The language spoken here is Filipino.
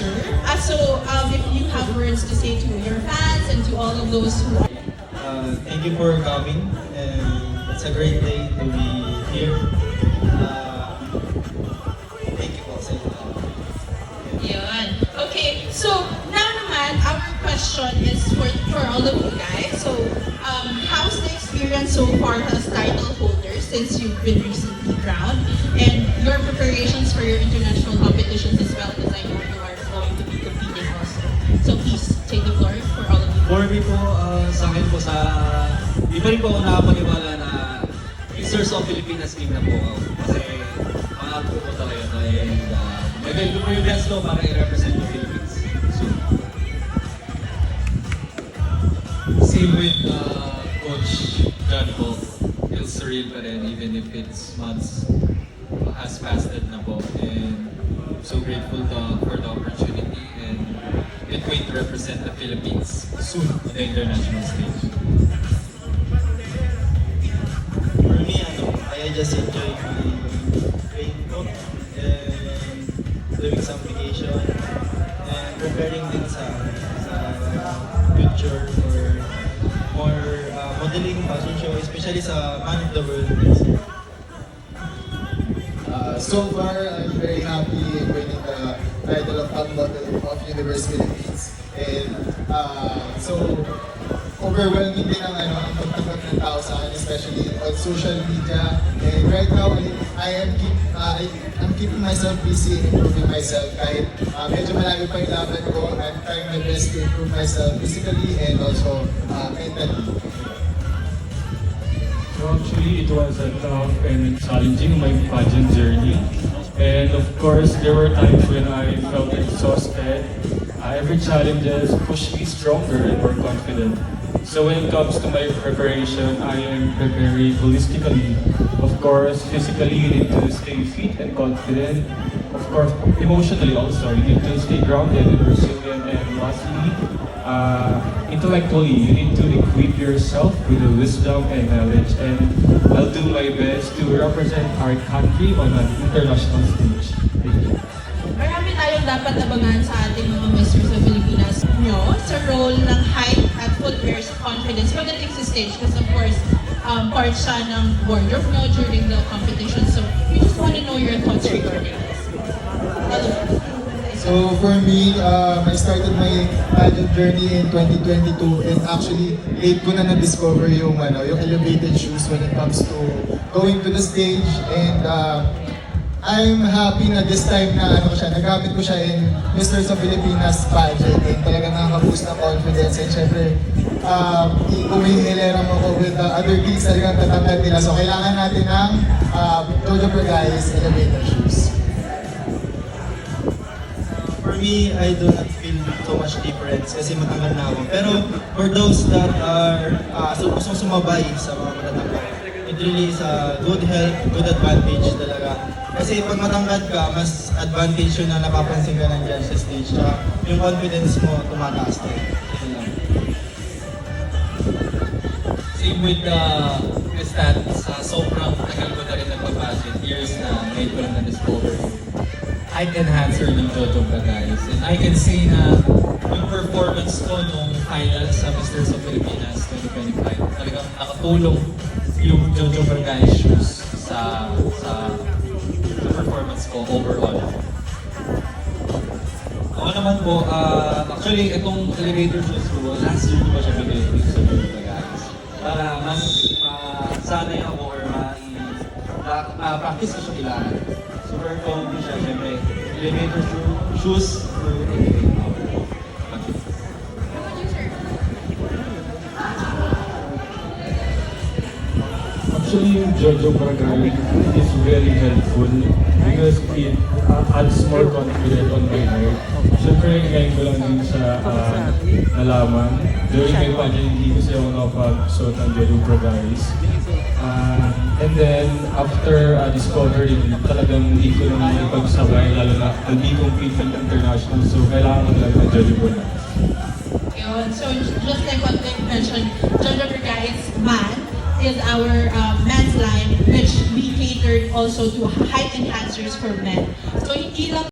sir. If you have words to say to your fans and to all of those who are... Thank you for coming, and it's a great day to be here. Thank you po sa inyo. Yun. Okay, so now naman, our question is for all of you guys. So, how's the experience so far as title holders since you've been recently crowned? And your preparations for your international competitions as well, because I know you are going to be competing also. So please, take the floor for all of you. For me po, sa akin po di pa rin po ako nakapaniwala na Misters of Pilipinas team na po ako. Kasi pangarap ko po talaga ito. And nag-go po yung best ko para i-represent yung Philippines. So, same with Coach John po. Feels surreal pa rin even if it's months has passed it na po. And I'm so grateful for the opportunity and can't wait to represent the Philippines soon on the international stage. For me, I just enjoy my training po and doing some vacation and preparing din sa future for more modeling fashion show, especially sa Man of the World next year. So far, I'm very happy winning the title of Top Model of Universe Philippines. And so, overwhelming din ang pagtanggap ng tao sa akin, especially on social media. And right now, I'm keeping myself busy and improving myself. Kahit medyo malayo pa yung laban ko, I'm trying my best to improve myself physically and also mentally. So actually, it was a tough and challenging my pageant journey. And of course, there were times when I felt exhausted. Every challenge has pushed me stronger and more confident. So when it comes to my preparation, I am preparing holistically. Of course, physically, you need to stay fit and confident. Of course, emotionally also, you need to stay grounded and resilient. And lastly, intellectually, you need to equip yourself with the wisdom and knowledge. And I'll do my best to represent our country on an international stage. Thank you. Marami tayong dapat abangan sa ating mga Misters of Pilipinas nyo sa role ng height at footwear confidence pagdating sa stage. Because of course, part siya ng wardrobe nyo during the competition. So, we just want to know your thoughts regarding this. So for me, I started my pageant journey in 2022 and actually late ko na na-discover yung elevated shoes when it comes to going to the stage, and I'm happy na this time na nagamit ko siya in Misters of Pilipinas pageant, and talagang nakaka-boost ng confidence, and syempre umihilera mo ko with the other gigs talagang tatanggal nila. So kailangan natin ng Jojo Vergay's elevated shoes. For me, I do not feel so much difference kasi matanggal na ako. Pero for those that are gustong sumabay sa mga matatangkad, it really is a good help, good advantage talaga. Kasi pag matangkad ka, mas advantage yun na napapansin ka nandiyan sa stage. Tsaka yung confidence mo tumataas din. Yun lang. Same with the stats, sobrang tagal ko na rin nagpa-pageant, years na ngayon ko lang na-discover height enhancer ng Jojo Vergay's. And I can say na yung performance ko nung finals sa Misters of Pilipinas 2025, talagang nakatulong yung Jojo Vergay's shoes sa performance ko overall. Ako naman po, actually itong elevator shoes ko, last year ko pa siya binili sa Jojo Vergay's. Para mas sanay ako or practice ko siya kailangan. Super comfy siya, syempre. Elevator shoes to elevate power. Actually, yung Jojo Vergay is very helpful because it adds more confidence on my heart. Siyempre, ngayon ko lang din siya nalaman. During my pageant, hindi ko siya nakapagsuot ng Jojo Vergay's. And then, after discovering, talagang hindi ko naman ipagsabay, lalo na hindi compete ng international, so kailangan ko lang ng Jojo Vergay's. So just like what they mentioned, Jojo Vergay's man is our men's line, which we catered also to height enhancers for men. So hindi lang